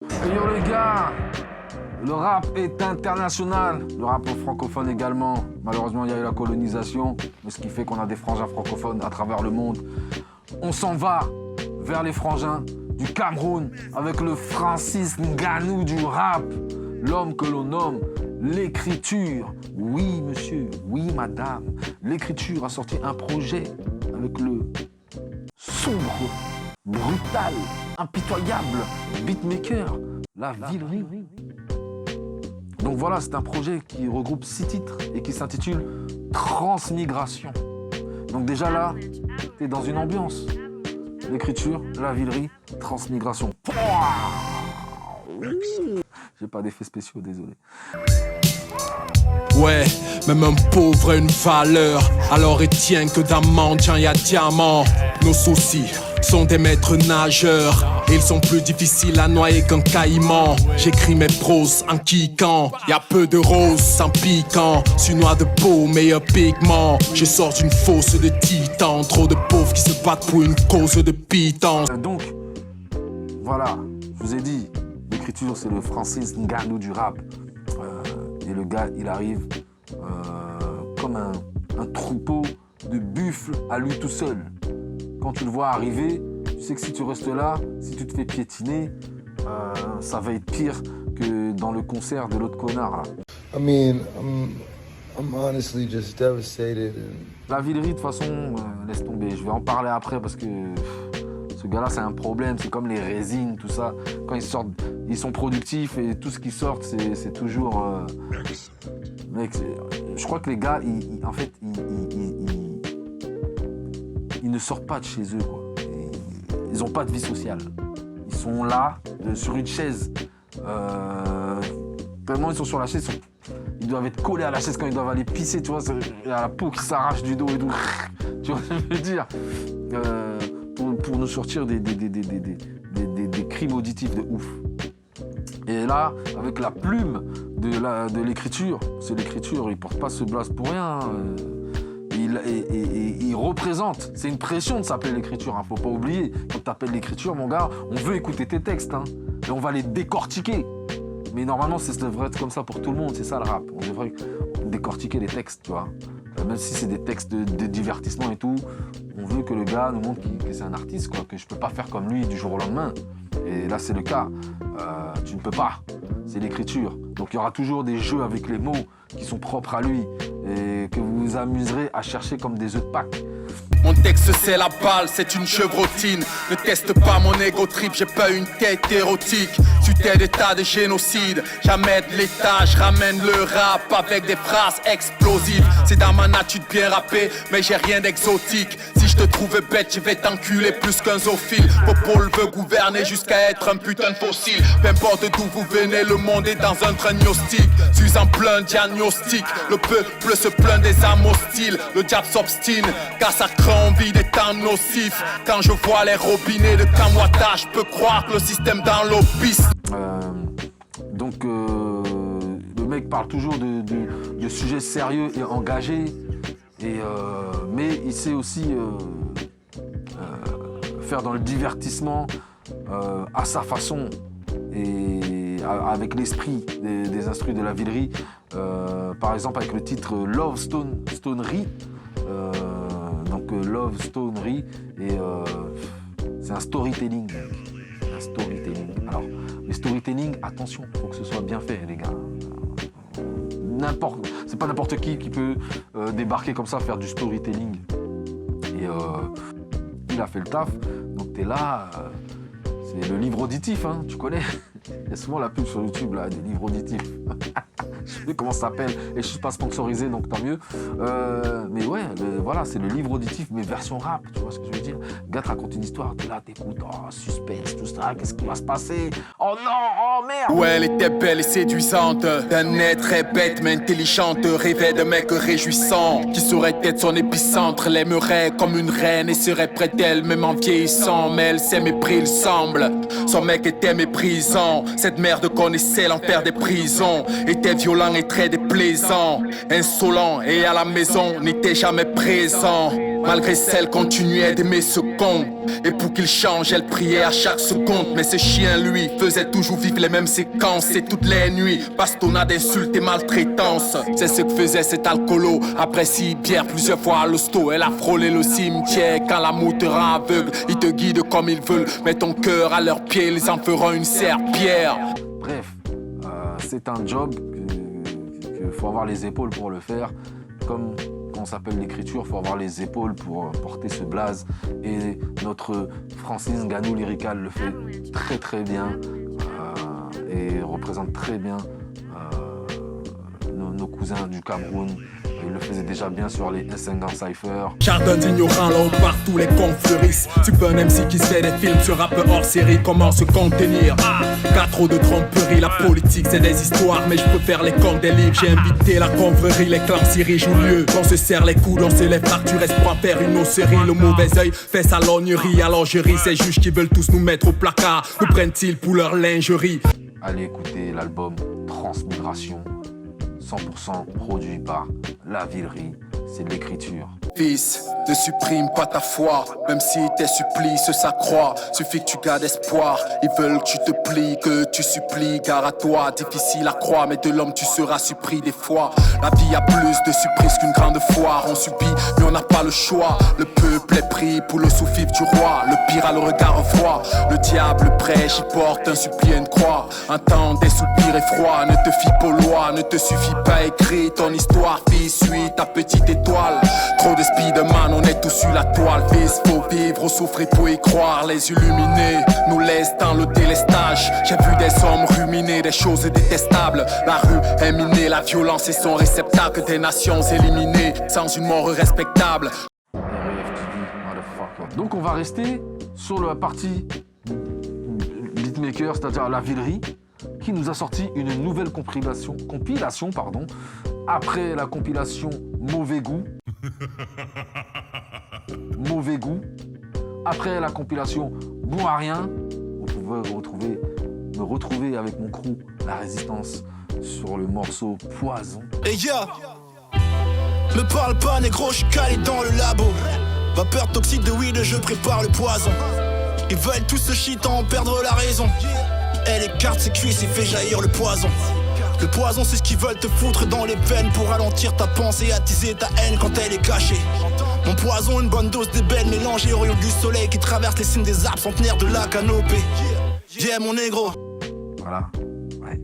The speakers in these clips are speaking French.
Yo les gars, le rap est international, le rap francophone également. Malheureusement, il y a eu la colonisation, mais ce qui fait qu'on a des frangins francophones à travers le monde. On s'en va vers les frangins du Cameroun avec le Francis Ngannou du rap, l'homme que l'on nomme l'écriture. Oui monsieur, oui madame, l'écriture a sorti un projet avec le sombre, brutal, impitoyable beatmaker, La Villerie. Donc voilà, c'est un projet qui regroupe 6 titres et qui s'intitule Transmigration. Donc déjà là, t'es dans une ambiance. L'écriture, La Villerie, Transmigration. J'ai pas d'effets spéciaux, désolé. Ouais, même un pauvre a une valeur. Alors Étienne que d'un mendiant y a diamant. Nos soucis sont des maîtres nageurs. Ils sont plus difficiles à noyer qu'un caïman. J'écris mes proses en kickant. Y'a peu de roses sans piquant. Suis noir de peau, meilleur pigment. Je sors d'une fosse de titans. Trop de pauvres qui se battent pour une cause de pitance. Donc, voilà, je vous ai dit, l'écriture c'est le Francis Ngannou du rap. Et le gars, il arrive comme un troupeau de buffles à lui tout seul. Quand tu le vois arriver, tu sais que si tu restes là, si tu te fais piétiner, ça va être pire que dans le concert de l'autre connard. Là. I mean, I'm honestly just devastated. La Villerie, de toute façon, laisse tomber. Je vais en parler après parce que ce gars-là, c'est un problème. C'est comme les résines, tout ça. Quand ils sortent, ils sont productifs et tout ce qui sort, c'est toujours... Mec, je crois que les gars, en fait, ils ne sortent pas de chez eux, quoi. Ils n'ont pas de vie sociale. Ils sont là, sur une chaise. Tellement ils sont sur la chaise, ils doivent être collés à la chaise quand ils doivent aller pisser, tu vois. Il y a la peau qui s'arrache du dos et tout. Tu vois ce que je veux dire, pour nous sortir des crimes auditifs de ouf. Et là, avec la plume de l'écriture, c'est l'écriture, il porte pas ce blaze pour rien. Il représente, c'est une pression de s'appeler l'écriture, hein, faut pas oublier. Quand tu appelles l'écriture, mon gars, on veut écouter tes textes, hein, et on va les décortiquer. Mais normalement, ça devrait être comme ça pour tout le monde, c'est ça le rap. On devrait décortiquer les textes, tu vois. Même si c'est des textes de divertissement et tout, on veut que le gars nous montre que c'est un artiste, quoi, que je peux pas faire comme lui du jour au lendemain. Et là, c'est le cas. Tu ne peux pas. C'est l'écriture. Donc, il y aura toujours des jeux avec les mots qui sont propres à lui et que vous vous amuserez à chercher comme des œufs de Pâques. Mon texte c'est la balle, c'est une chevrotine. Ne teste pas mon ego trip, j'ai pas une tête érotique. Tu t'es d'état de génocide, jamais de l'état, je ramène le rap avec des phrases explosives. C'est dans ma nature de bien rapper, mais j'ai rien d'exotique. Si je te trouve bête, je vais t'enculer plus qu'un zoophile. Popol veut gouverner jusqu'à être un putain de fossile. Peu importe d'où vous venez, le monde est dans un train gnostique. Suis en plein diagnostic, le peuple se plaint des âmes hostiles. Le diable s'obstine, car ça crée envie des temps nocifs. Quand je vois les robinets de Kamwata, je peux croire que le système dans l'eau pisse. Donc le mec parle toujours de sujets sérieux et engagés, mais il sait aussi faire dans le divertissement à sa façon et avec l'esprit des instrus de La Villerie. Par exemple avec le titre Love Stonery. Donc Love Stonery et c'est un storytelling, mec. Un storytelling. Alors les storytelling, attention, faut que ce soit bien fait, les gars. C'est pas n'importe qui peut débarquer comme ça, faire du storytelling. Et il a fait le taf. Donc t'es là, c'est le livre auditif, hein, tu connais. Il y a souvent la pub sur YouTube là, des livres auditifs. Je sais plus comment ça s'appelle et je suis pas sponsorisé donc tant mieux. Mais ouais, voilà, c'est le livre auditif mais version rap, tu vois ce que je veux dire. Le gars te raconte une histoire, t'es là, t'écoutes, oh suspense, tout ça, qu'est-ce qui va se passer? Oh non, oh merde! Ouais, elle était belle et séduisante, d'un être très bête mais intelligente, rêvait de mec réjouissant, qui saurait être son épicentre, l'aimerait comme une reine et serait près d'elle même en vieillissant, mais elle s'est mépris il semble. Son mec était méprisant, cette merde connaissait l'enfer des prisons, était violent et très déplaisant, insolent et à la maison n'était jamais présent. Malgré celle continuait d'aimer ce con. Et pour qu'il change, elle priait à chaque seconde. Mais ce chien, lui, faisait toujours vivre les mêmes séquences. Et toutes les nuits, bastonnade, insultes et maltraitance. C'est ce que faisait cet alcoolo. Après 6 bières, plusieurs fois à l'hosto. Elle a frôlé le cimetière. Quand l'amour te rend aveugle, ils te guident comme ils veulent. Mets ton cœur à leurs pieds, ils en feront une serpillière. Bref, c'est un job qu'il faut avoir les épaules pour le faire. Comme quand on s'appelle l'écriture, il faut avoir les épaules pour porter ce blaze. Et notre Francis Ngannou Lyrical le fait très très bien et représente très bien nos cousins du Cameroun. Il le faisait déjà bien sur les S5 Cypher. Jardin d'ignorants, là où partout les cons fleurissent. Tu peux un MC qui se fait des films sur rap hors série. Comment se contenir? Pas trop de tromperie, la politique c'est des histoires. Mais je préfère les contes des livres. J'ai invité la confrérie, les clans Syrie jouent lieu. On se serre les coudes, on se lève fracture pour en faire une osserie. Le mauvais oeil fait sa lognerie. Alors je ris, ces juges qui veulent tous nous mettre au placard. Nous prennent-ils pour leur lingerie? Allez écouter l'album Transmigration, 100% produit par La Villerie, c'est de l'écriture. Fils, ne supprime pas ta foi, même si tes supplices s'accroît. Suffit que tu gardes espoir, ils veulent que tu te plies, que tu supplies. Gare à toi, difficile à croire, mais de l'homme tu seras surpris des fois. La vie a plus de surprises qu'une grande foire. On subit, mais on n'a pas le choix. Le peuple est pris pour le sous-fif du roi. Le pire a le regard froid. Le diable prêche, il porte un supplié, une croix. Un temps des soupirs effrois. Ne te fie pas aux lois, ne te suffit pas écrire ton histoire. Fils, suis ta petite étoile. Trop de Spiderman, on est tous sur la toile. Fils, faut vivre, souffrir pour y croire. Les illuminés nous laissent dans le délestage. J'ai vu des hommes ruminer des choses détestables. La rue est minée, la violence est son réceptacle. Des nations éliminées sans une mort respectable. Donc on va rester sur la partie beatmaker, c'est-à-dire La Villerie, qui nous a sorti une nouvelle compilation, après la compilation Mauvais Goût. Mauvais Goût. Après la compilation Bon à rien, vous pouvez me retrouver avec mon crew La Résistance sur le morceau Poison. Et me parle pas négro, j'suis calé dans le labo. Vapeur toxique de weed, je prépare le poison. Ils veulent tous se shit en perdre la raison. Elle écarte ses cuisses et fait jaillir le poison. Le poison c'est ce qu'ils veulent te foutre dans les veines pour ralentir ta pensée, attiser ta haine quand elle est cachée. Mon poison, une bonne dose d'ébène mélangée au rayon du soleil qui traverse les cimes des arbres centenaires de la canopée. Yeah mon négro. Voilà, ouais.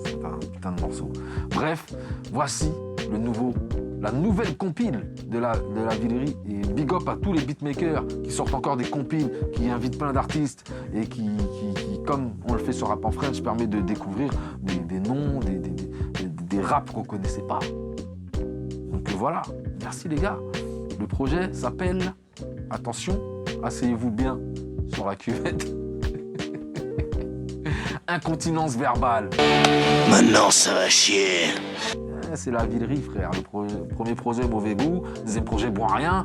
C'est un putain de morceau. Bref, voici la nouvelle compile de la Villerie. Et big up à tous les beatmakers qui sortent encore des compiles, qui invitent plein d'artistes et qui, comme on le fait sur Rap en French, permet de découvrir des noms, des raps qu'on connaissait pas. Donc voilà, merci les gars. Le projet s'appelle, attention, asseyez-vous bien sur la cuvette, Incontinence verbale. Maintenant ça va chier. C'est La Villerie, frère. Le premier projet, Mauvais Goût. Deuxième projet, Bon à rien.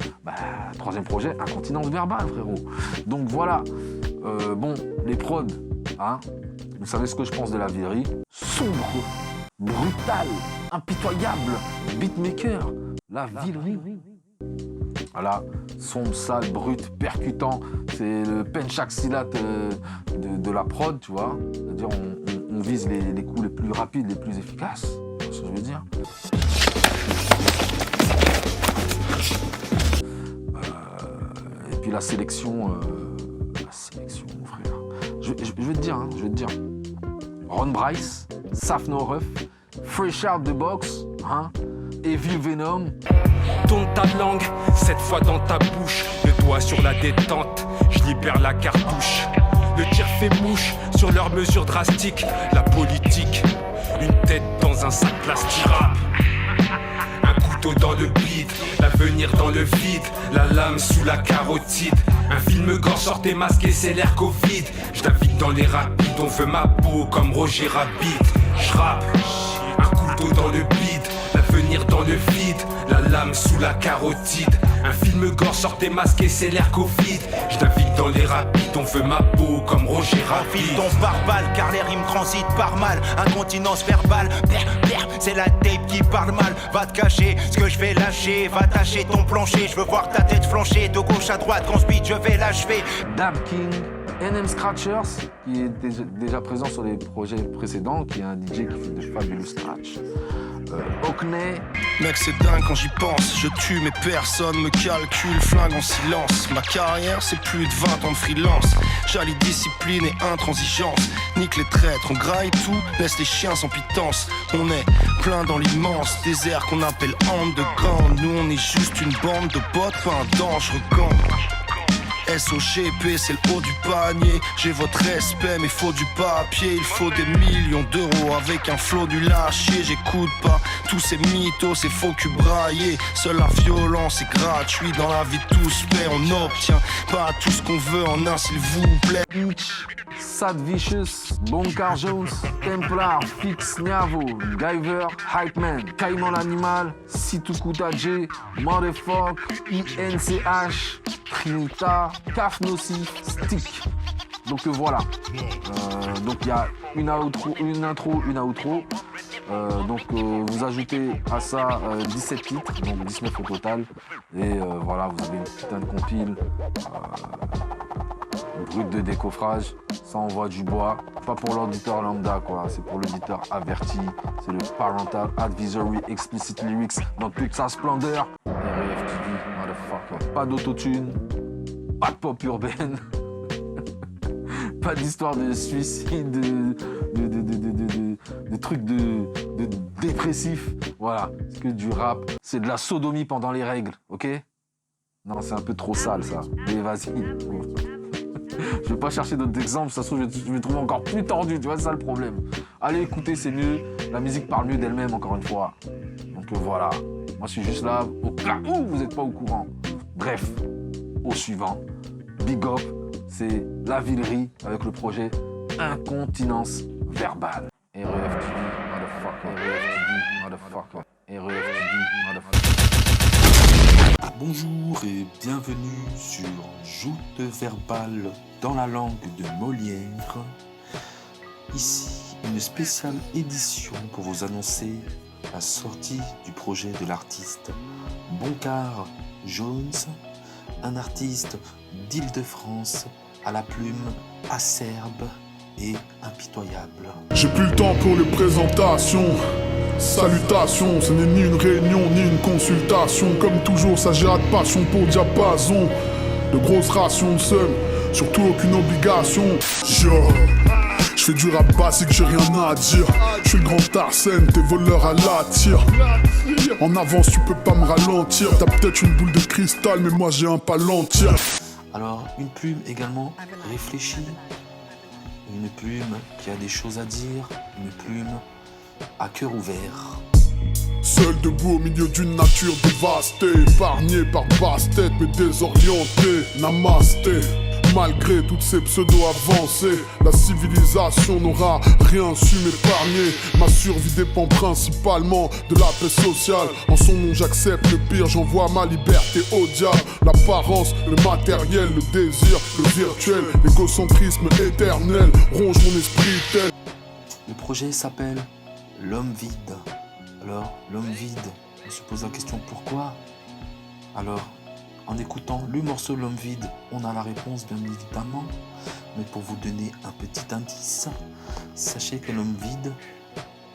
Troisième projet, Incontinence verbale, frérot. Donc voilà. Bon, les prods, hein. Vous savez ce que je pense de La Villerie. Sombre, brutal, impitoyable, beatmaker. La Villerie. Voilà, sombre, sale, brut, percutant. C'est le penchaxilat de la prod, tu vois. C'est-à-dire, on vise les coups les plus rapides, les plus efficaces. C'est ce que je veux dire. Et puis la sélection, mon frère. Je vais te dire, Ron Bryce, Safno Ruff, Fresh Out the Box, hein, Evil Venom. Tourne ta langue, cette fois dans ta bouche. Le doigt sur la détente, je libère la cartouche. Le tir fait mouche sur leurs mesures drastiques. La politique, une tête dans un sac plastique. Un couteau dans le bide, l'avenir dans le vide. La lame sous la carotide. Un film gore sortez masqué, c'est l'air Covid. Je navigue dans les rapides, on veut ma peau comme Roger Rabbit. J'rappe, un couteau dans le bide. L'avenir dans le vide, la lame sous la carotide. Un film gore sortez masqué, c'est l'air Covid. Je navigue dans les rapides, on veut ma peau comme Roger Rabbit. Enfile ton pare-balles car les rimes transitent par mal. Incontinence verbale, c'est la tape qui parle mal. Va te cacher, ce que je vais lâcher. Va tâcher ton plancher, je veux voir ta tête flancher. De gauche à droite, quand speed je vais l'achever. Dab King, NM Scratchers, qui est déjà présent sur les projets précédents, qui est un DJ qui fait de fabuleux scratch. Hockney. Mec, c'est dingue quand j'y pense. Je tue mais personne me calcule, flingue en silence. Ma carrière, c'est plus de 20 ans de freelance. J'allie discipline et intransigeance. Nique les traîtres, on graille tout, laisse les chiens sans pitance. On est plein dans l'immense désert qu'on appelle underground. Nous, on est juste une bande de potes, pas un dangereux gang. SOGP, c'est le haut du panier. J'ai votre respect, mais faut du papier. Il faut des millions d'euros avec un flot du lâcher. J'écoute pas tous ces mythos, ces faux culs braillés. Seule la violence est gratuite. Dans la vie, tout se paie, on obtient pas tout ce qu'on veut en un, s'il vous plaît. Sad Vicious, Bonkar Jones, Templar, Fix Niavo, Guyver, Hypeman, Caïman l'animal, Situkuta J, Motherfuck, INCH, Trinita, Caf Nocif, Stick. Donc voilà. Donc il y a une intro, une outro. Vous ajoutez à ça 17 titres, donc 19 au total. Et voilà, vous avez une putain de compile. Brut de décoffrage, ça envoie du bois. Pas pour l'auditeur lambda quoi, c'est pour l'auditeur averti. C'est le Parental Advisory Explicit Lyrics dans toute sa splendeur. REF TV, motherfucker. Pas d'autotune, pas de pop urbaine, pas d'histoire de suicide, de trucs de dépressif. Voilà, c'est que du rap, c'est de la sodomie pendant les règles, ok? Non, c'est un peu trop sale ça, mais vas-y. Je vais pas chercher d'autres exemples, ça se trouve je vais trouver encore plus tordu, tu vois, c'est ça le problème. Allez écouter, c'est mieux, la musique parle mieux d'elle-même encore une fois. Donc voilà, moi je suis juste là au cas où vous n'êtes pas au courant. Bref, au suivant, Big Up, c'est La Villerie avec le projet Incontinence Verbale. REF TV, motherfucker, REF TV, motherfucker, REF TV, motherfucker. Bonjour et bienvenue sur Joute Verbale dans la langue de Molière. Ici, une spéciale édition pour vous annoncer la sortie du projet de l'artiste Bonkar Jones, un artiste d'Île-de-France à la plume acerbe et impitoyable. J'ai plus le temps pour les présentations. Salutations, ce n'est ni une réunion ni une consultation. Comme toujours, s'agira de passion pour diapason. De grosses rations de seum, surtout aucune obligation. Je fais du rap basique, j'ai rien à dire. Je suis le grand Arsène, t'es voleur à la tire. En avance, tu peux pas me ralentir. T'as peut-être une boule de cristal, mais moi j'ai un palantir. Alors, une plume également réfléchie. Une plume qui a des choses à dire. Une plume à cœur ouvert. Seul debout au milieu d'une nature dévastée, épargné par basse tête mais désorienté. Namasté. Malgré toutes ces pseudo-avancées, la civilisation n'aura rien su m'épargner. Ma survie dépend principalement de la paix sociale. En son nom j'accepte le pire, j'envoie ma liberté au diable. L'apparence, le matériel, le désir, le virtuel, l'égocentrisme éternel ronge mon esprit tel. Le projet s'appelle L'homme vide. Alors, l'homme vide, on se pose la question pourquoi? Alors, en écoutant le morceau L'homme vide, on a la réponse bien évidemment. Mais pour vous donner un petit indice, sachez que l'homme vide,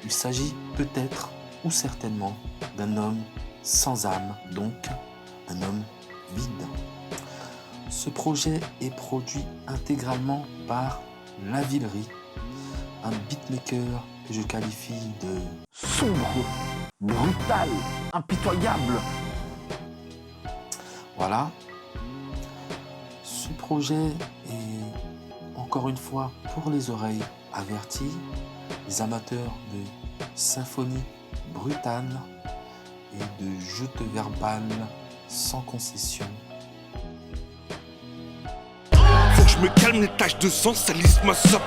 il s'agit peut-être ou certainement d'un homme sans âme, donc un homme vide. Ce projet est produit intégralement par La Villerie, un beatmaker que je qualifie de sombre, brutal, impitoyable. Voilà. Ce projet est encore une fois pour les oreilles averties, les amateurs de symphonie brutale et de joute verbale sans concession. Faut que je me calme, les taches de sang salissent ma sape.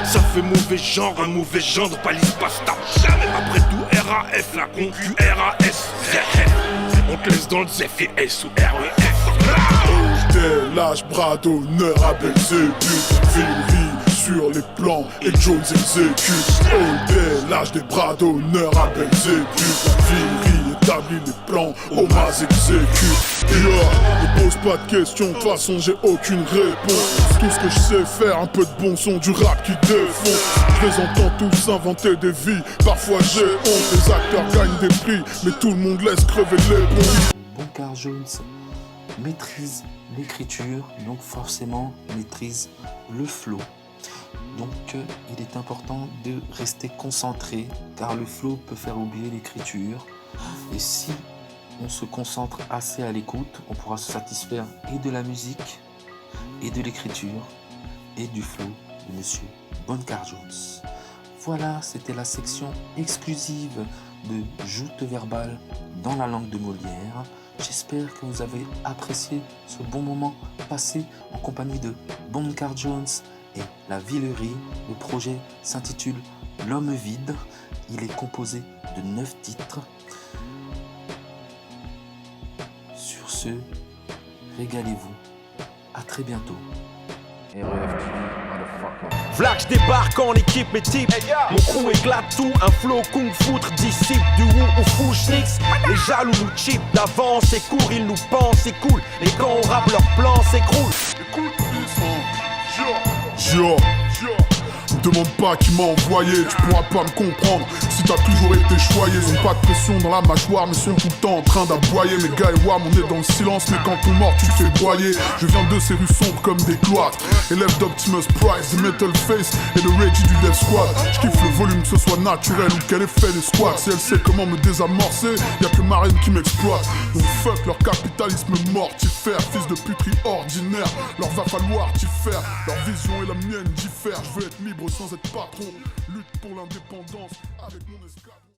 Ça fait mauvais genre, un mauvais gendre balise pasta. Après tout RAF, la concu RAS. On te laisse dans le ZFS ou REF. Dès l'âge, bras d'honneur à Belzébuth. Villery sur les plans et Jones exécute. Dès l'âge des bras d'honneur à Belzébuth. Villery établit les plans, Omas exécute. Ne pose pas de questions, de toute façon j'ai aucune réponse. Tout ce que je sais faire, un peu de bon son, du rap qui défonce. Je les entends tous inventer des vies, parfois j'ai honte. Les acteurs gagnent des prix, mais tout le monde laisse crever les bons. Bonkar Jones maîtrise l'écriture, donc forcément maîtrise le flow. Donc il est important de rester concentré, car le flow peut faire oublier l'écriture. Et si on se concentre assez à l'écoute, on pourra se satisfaire et de la musique, et de l'écriture, et du flow de Monsieur Bonkar Jones. Voilà, c'était la section exclusive de joutes verbales dans la langue de Molière. J'espère que vous avez apprécié ce bon moment passé en compagnie de Bonkar Jones et La Villery. Le projet s'intitule L'Homme Vide. Il est composé de 9 titres. Sur ce, régalez-vous. À très bientôt. Vlak, j'débarque en équipe, mes types. Mon crew éclate tout, un flow kung foutre, disciple du Wu ou Fouchnix. Les jaloux nous chip d'avance et court, ils nous pensent et cool. Et quand on rappe, leur plan s'écroule. Me demande pas qui m'a envoyé, tu pourras pas me comprendre si t'as toujours été choyé. Ils ont pas de pression dans la mâchoire, mais sont tout le temps en train d'aboyer. Mes gars et Wam, on est dans le silence, mais quand on mord, tu te fais broyer. Je viens de ces rues sombres comme des cloîtres, élève d'Optimus Price, de Metal Face et de Reggie du Death Squad. J'kiffe le volume, que ce soit naturel ou quel effet des squats. Si elle sait comment me désamorcer, y'a que Marine qui m'exploite. Donc fuck leur capitalisme mortifère, fils de puterie ordinaire. Leur va falloir t'y faire, leur vision et la mienne diffèrent. Je veux être libre sans être patron, lutte pour l'indépendance avec mon esclave.